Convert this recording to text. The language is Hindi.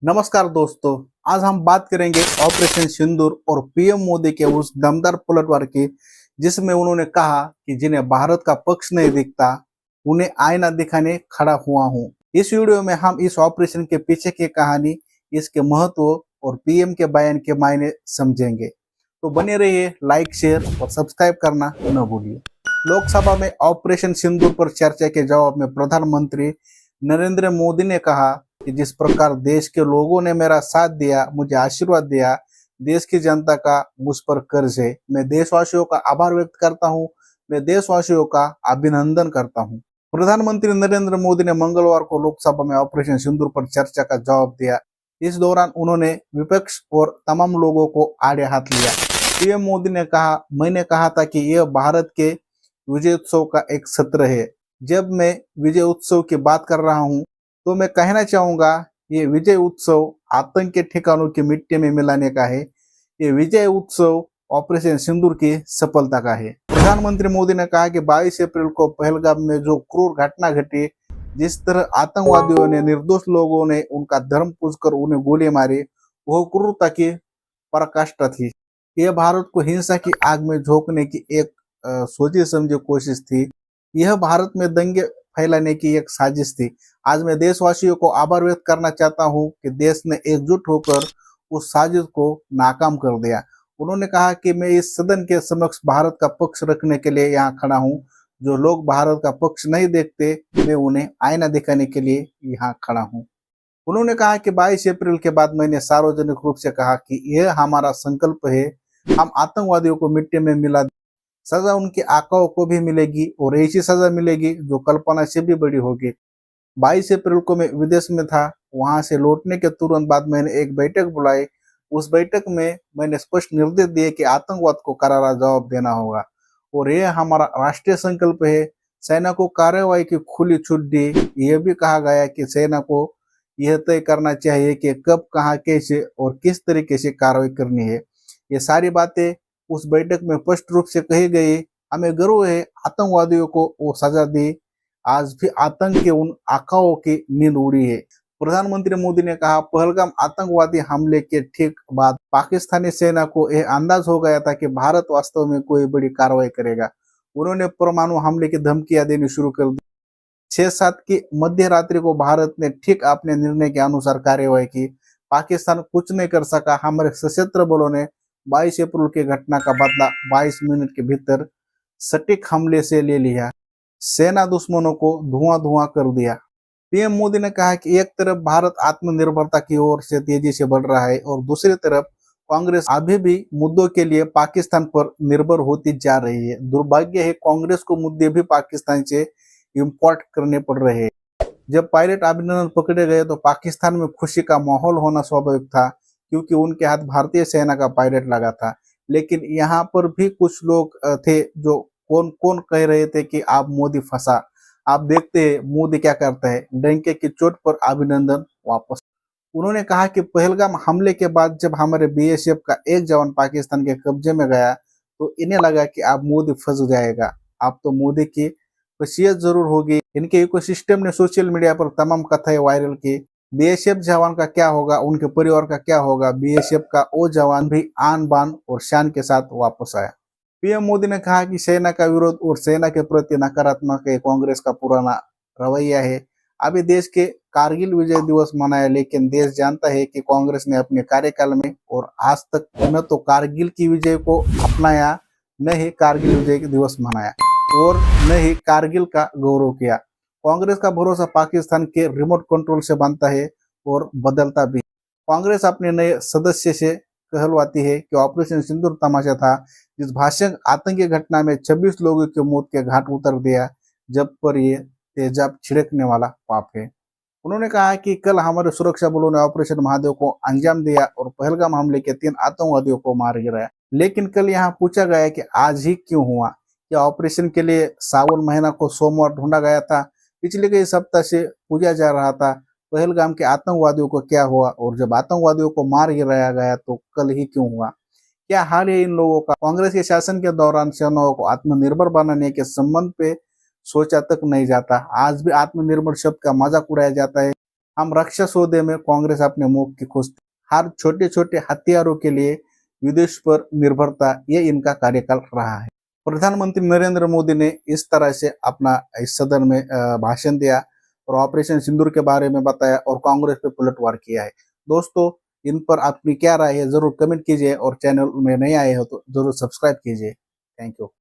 नमस्कार दोस्तों। आज हम बात करेंगे ऑपरेशन सिंदूर और पीएम मोदी के उस दमदार पलटवार की, जिसमें उन्होंने कहा कि जिन्हें भारत का पक्ष नहीं दिखता उन्हें आईना दिखाने खड़ा हुआ हूं। इस वीडियो में हम इस ऑपरेशन के पीछे की कहानी, इसके महत्व और पीएम के बयान के मायने समझेंगे। तो बने रहिए, लाइक शेयर और सब्सक्राइब करना न भूलिए। लोकसभा में ऑपरेशन सिंदूर पर चर्चा के जवाब में प्रधानमंत्री नरेंद्र मोदी ने कहा कि जिस प्रकार देश के लोगों ने मेरा साथ दिया, मुझे आशीर्वाद दिया, देश की जनता का मुझ पर कर्ज है। मैं देशवासियों का आभार व्यक्त करता हूं, मैं देशवासियों का अभिनंदन करता हूं। प्रधानमंत्री नरेंद्र मोदी ने मंगलवार को लोकसभा में ऑपरेशन सिंदूर पर चर्चा का जवाब दिया। इस दौरान उन्होंने विपक्ष और तमाम लोगों को आड़े हाथ लिया। पीएम मोदी ने कहा, मैंने कहा था कि यह भारत के विजय उत्सव का एक सत्र है। जब मैं विजय उत्सव की बात कर रहा हूं तो मैं कहना चाहूंगा, ये विजय उत्सव आतंक के ठिकानों की मिट्टी में मिलाने का है। ये विजय उत्सव ऑपरेशन सिंदूर की सफलता का है। प्रधानमंत्री मोदी ने कहा कि 22 अप्रैल को पहलगाम में जो क्रूर घटना घटी, जिस तरह आतंकवादियों ने निर्दोष लोगों ने उनका धर्म पूजकर उन्हें गोली मारी, वह क्रूरता की पराकाष्ठा थी। यह भारत को हिंसा की आग में झोंकने की एक सोची समझी कोशिश थी। यह भारत में दंगे फैलाने की एक साजिश थी। आज मैं देशवासियों को आभार व्यक्त करना चाहता हूं कि देश ने एकजुट होकर उस साजिश को नाकाम कर दिया। उन्होंने कहा कि मैं इस सदन के समक्ष भारत का पक्ष रखने के लिए यहाँ खड़ा हूं। जो लोग भारत का पक्ष नहीं देखते, मैं उन्हें आईना दिखाने के लिए यहाँ खड़ा हूं। उन्होंने कहा कि 22 अप्रैल के बाद मैंने सार्वजनिक रूप से कहा कि यह हमारा संकल्प है। हम आतंकवादियों को मिट्टी में मिला, सजा उनके आकाओं को भी मिलेगी और ऐसी सजा मिलेगी जो कल्पना से भी बड़ी होगी। 22 अप्रैल को मैं विदेश में था। वहां से लौटने के तुरंत बाद मैंने एक बैठक बुलाई। उस बैठक में मैंने स्पष्ट निर्देश दिए कि आतंकवाद को करारा जवाब देना होगा और यह हमारा राष्ट्रीय संकल्प है। सेना को कार्रवाई की खुली छूट दी। यह भी कहा गया कि सेना को यह तय करना चाहिए कि कब, कहां, कैसे और किस तरीके से कार्रवाई करनी है। ये सारी बातें उस बैठक में स्पष्ट रूप से कही गई। हमें गर्व है, आतंकवादियों को वो सजा दी। आज भी आतंक के उन आकाओं की नींद उड़ी है। प्रधानमंत्री मोदी ने कहा, पहलगाम आतंकवादी हमले के ठीक बाद पाकिस्तानी सेना को यह अंदाज हो गया था कि भारत वास्तव में कोई बड़ी कार्रवाई करेगा। उन्होंने परमाणु हमले की धमकियां देनी शुरू कर दी। 6-7 की मध्य रात्रि को भारत ने ठीक अपने निर्णय के अनुसार कार्यवाही की। पाकिस्तान कुछ नहीं कर सका। हमारे सशस्त्र बलों ने 22 अप्रैल की घटना का बदला 22 मिनट के भीतर सटीक हमले से ले लिया। सेना दुश्मनों को धुआं धुआं कर दिया। पीएम मोदी ने कहा कि एक तरफ भारत आत्मनिर्भरता की ओर से तेजी से बढ़ रहा है और दूसरी तरफ कांग्रेस अभी भी मुद्दों के लिए पाकिस्तान पर निर्भर होती जा रही है। दुर्भाग्य है, कांग्रेस को मुद्दे भी पाकिस्तान से इंपोर्ट करने पड़ रहे हैं। जब पायलट अभिनंदन पकड़े गए तो पाकिस्तान में खुशी का माहौल होना स्वाभाविक था, क्योंकि उनके हाथ भारतीय सेना का पायलट लगा था। लेकिन यहाँ पर भी कुछ लोग थे जो कौन कौन कह रहे थे कि आप मोदी फंसा। आप देखते हैं मोदी क्या करता है, डंके की चोट पर अभिनंदन वापस। उन्होंने कहा कि पहलगाम हमले के बाद जब हमारे बीएसएफ का एक जवान पाकिस्तान के कब्जे में गया तो इन्हें लगा कि अब मोदी फंस जाएगा। अब तो मोदी की वसीयत जरूर होगी। इनके इकोसिस्टम ने सोशल मीडिया पर तमाम कथाएं वायरल की। बीएसएफ जवान का क्या होगा, उनके परिवार का क्या होगा। बीएसएफ का वो जवान भी आन बान और शान के साथ वापस आया। पीएम मोदी ने कहा कि सेना का विरोध और सेना के प्रति नकारात्मक है कांग्रेस का पुराना रवैया है। अभी देश के कारगिल विजय दिवस मनाया, लेकिन देश जानता है कि कांग्रेस ने अपने कार्यकाल में और आज तक न तो कारगिल की विजय को अपनाया, न ही कारगिल विजय दिवस मनाया और न ही कारगिल का गौरव किया। कांग्रेस का भरोसा पाकिस्तान के रिमोट कंट्रोल से बनता है और बदलता भी। कांग्रेस अपने नए सदस्य से कहलवाती है कि ऑपरेशन सिंदूर तमाशा था, जिस भाषण आतंकी घटना में 26 लोगों की मौत के घाट उतर दिया, जब पर ये तेजाब छिड़कने वाला पाप है। उन्होंने कहा कि कल हमारे सुरक्षा बलों ने ऑपरेशन महादेव को अंजाम दिया और पहलगाम हमले के 3 आतंकवादियों को मार गिराया। लेकिन कल यहाँ पूछा गया कि आज ही क्यों हुआ। क्या ऑपरेशन के लिए सावन महीना को सोमवार ढूंढा गया था? पिछले कई सप्ताह से पूछा जा रहा था पहलगाम के आतंकवादियों को क्या हुआ, और जब आतंकवादियों को मार गिराया गया तो कल ही क्यों हुआ? क्या हाल है इन लोगों का? कांग्रेस के शासन के दौरान सेनाओं को आत्मनिर्भर बनाने के संबंध पे सोचा तक नहीं जाता। आज भी आत्मनिर्भर शब्द का मजाक उड़ाया जाता है। हम रक्षा सौदे में कांग्रेस अपने मुंह की खुश थी। हर छोटे छोटे हथियारों के लिए विदेश पर निर्भरता, ये इनका कार्यकाल रहा है। प्रधानमंत्री नरेंद्र मोदी ने इस तरह से अपना इस सदन में भाषण दिया और ऑपरेशन सिंदूर के बारे में बताया और कांग्रेस पे पलटवार किया है। दोस्तों, इन पर आपकी क्या राय है जरूर कमेंट कीजिए और चैनल में नए आए हो तो जरूर सब्सक्राइब कीजिए। Thank you.